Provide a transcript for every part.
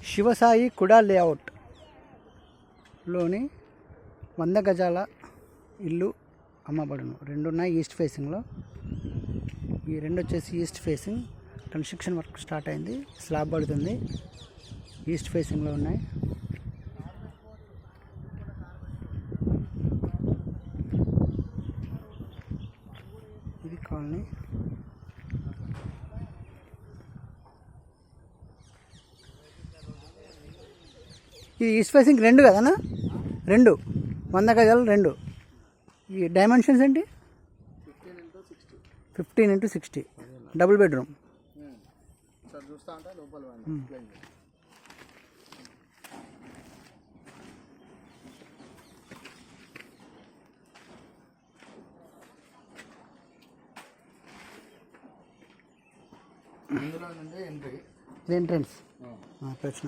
శివసాయి కుడా లేఅవుట్లోని 100 గజాల ఇల్లు అమ్మబడును. రెండు ఉన్నాయి ఈస్ట్ ఫేసింగ్లో. ఈ రెండు వచ్చేసి east facing. Construction work start అయింది, స్లాబ్ పడుతుంది. ఈస్ట్ ఫేసింగ్లో ఉన్నాయి. ఇది కాలనీ. ఇది ఈస్ట్ ఫేసింగ్ రెండు కదనా? రెండు 100 గజాలు రెండు. ఈ డైమెన్షన్స్ ఏంటి? 15x60 double bedroom. ఇది ఎంట్రన్స్ ప్రశ్న.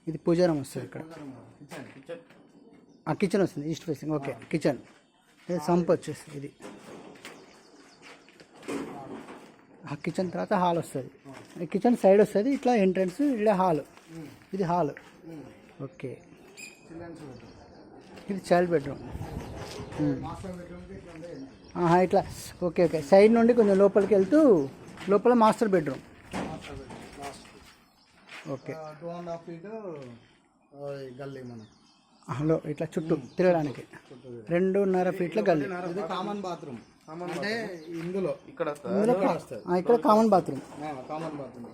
ఇది పూజారం వస్తుంది ఇక్కడ. కిచెన్ వస్తుంది ఈస్ట్ ఫేసింగ్. Okay, kitchen. ఇది సంప్ వచ్చేసి ఇది ఆ కిచెన్ తర్వాత హాల్ వస్తుంది. ఈ కిచెన్ సైడ్ వస్తుంది, ఇట్లా ఎంట్రన్స్, ఇక్కడ హాల్. ఇది హాల్. ఓకే, ఇది చైల్డ్ బెడ్రూమ్. ఇట్లా ఓకే ఓకే. సైడ్ నుండి కొంచెం లోపలికి వెళ్తూ లోపల మాస్టర్ బెడ్రూమ్. ఓకే, 2.5 feet గల్లీ మనం. హలో, ఇట్లా చుట్టూ తిరగడానికి 2.5 feet గల్లీ. ఇది కామన్ బాత్రూమ్. అంటే ఇందులో ఇక్కడ కామన్ బాత్రూమ్.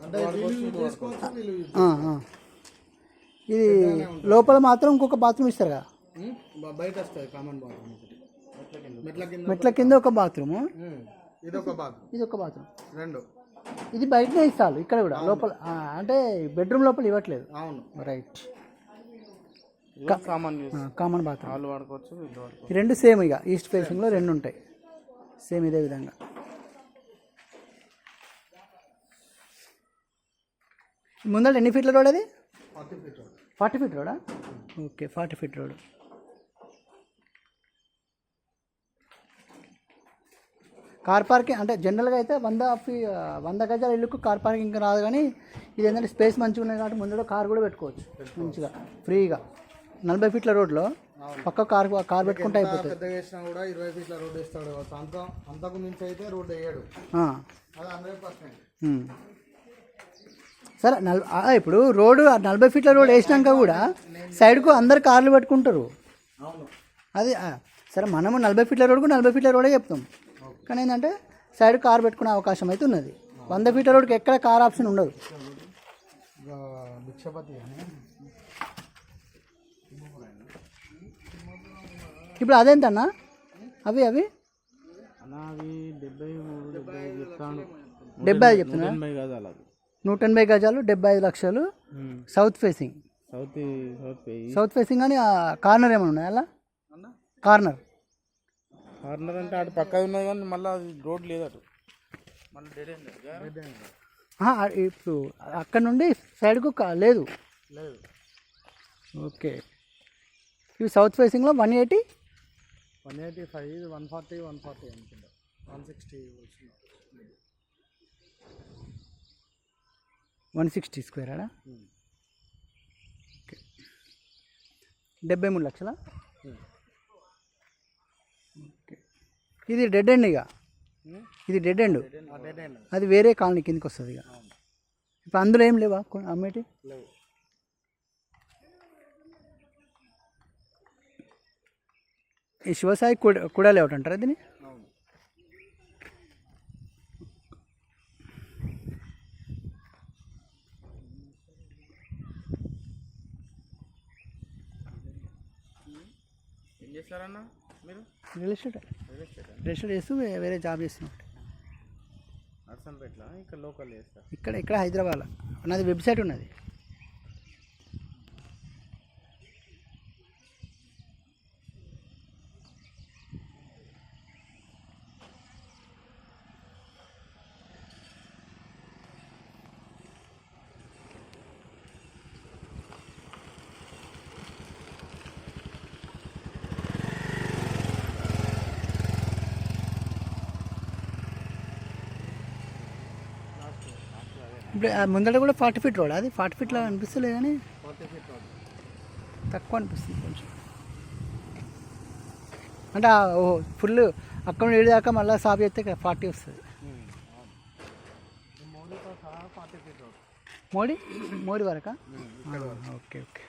అంటే ఇది లోపల మాత్రం ఇంకొక బాత్రూమ్ ఇస్తారు కదా, బయట వస్తుంది కామన్ బాత్రూమ్. మెట్ల కింద ఒక బాత్రూమ్. ఇది ఒక బాత్రూమ్, ఇది ఒక బాత్రూమ్. రెండు. ఇది బయటనే ఇస్తారు, ఇక్కడ కూడా లోపల. అంటే బెడ్రూమ్ లోపల ఇవ్వట్లేదు. అవును, రైట్. కామన్ బాత్రూమ్ వాడుకోవచ్చు. రెండు సేమ్. ఇక ఈస్ట్ ఫేసింగ్లో రెండు ఉంటాయి సేమ్ ఇదే విధంగా. ముందర ఎన్ని ఫీట్ల రోడ్ అది? 40 feet రోడా? Okay, 40 feet road. Car parking అంటే జనరల్గా అయితే 100 గజాల ఇల్లుకు కార్ పార్కింగ్ ఇంకా రాదు, కానీ ఇది ఏంటంటే స్పేస్ మంచిగా ఉన్నాయి కాబట్టి ముందర కార్ కూడా పెట్టుకోవచ్చు మంచిగా ఫ్రీగా. 40 feet రోడ్లో పక్క కార్ పెట్టుకుంటే అయిపోతుంది. పెద్దగా వేసినా కూడా 20 feet రోడ్ వేస్తాడు. అంతకు మించి అయితే రోడ్ వేయడు. అది 100%. సరే, ఇప్పుడు రోడ్డు 40 feet రోడ్ వేసినాక కూడా సైడ్కు అందరు కార్లు పెట్టుకుంటారు. అవును, అది సరే. మనము 40 feet రోడ్కు 40 feet రోడే చెప్తాం, కానీ ఏంటంటే సైడ్ కార్ పెట్టుకునే అవకాశం అయితే ఉన్నది. 100 feet రోడ్కి ఎక్కడ కార్ ఆప్షన్ ఉండదు. ఇప్పుడు అదేంటన్నా? అవి 75 చెప్తున్నా. 180 గజాలు 75 లక్షలు. South facing. సౌత్ ఫేసింగ్ అని కార్నర్ ఏమైనా ఉన్నాయి అలా? కార్నర్ అంటే అటు పక్క ఉన్నది, కానీ మళ్ళీ రోడ్ లేదు అటు. మళ్ళీ ఇప్పుడు అక్కడ నుండి సైడ్కు లేదు. ఓకే, ఇవి సౌత్ ఫేసింగ్లో 180, 185, 140 అనుకుంటా. 160 160 స్క్వేర్ ఆడా? ఓకే, 73 లక్షలా? ఓకే, ఇది డెడ్ ఎండ్. ఇక ఇది డెడ్ ఎండ్, అది వేరే కాలనీ కిందకి వస్తుంది. ఇక ఇప్పుడు అందులో ఏం లేవా అమ్మేటి? ఈ శివసాయి కూడా లేఅవుట్ అంటారా దీన్ని? ఏం చేస్తారన్నా మీరు? రియల్ ఎస్టేట్ చేస్తూ వేరే జాబ్ చేస్తున్నట్టు. నర్సంపేటలో ఇక్కడ లోకల్ చేస్తారు. ఇక్కడ హైదరాబాద్లో నాది వెబ్సైట్ ఉన్నది. ఇప్పుడు ముందర కూడా 40 ఫీట్ రోడ్, అది 40 ఫీట్లో అనిపిస్తలేదు కానీ 40 ఫీట్ రోడ్. తక్కువ అనిపిస్తుంది కొంచెం. అంటే ఓహో ఫుల్ అక్కడ నుండి దాకా మళ్ళీ సాఫ్ చేస్తే 40 వస్తుంది. మోడీతో సహా 40 ఫీట్ రోడ్. మోడీ వరకా? ఇక్కడ ఓకే ఓకే.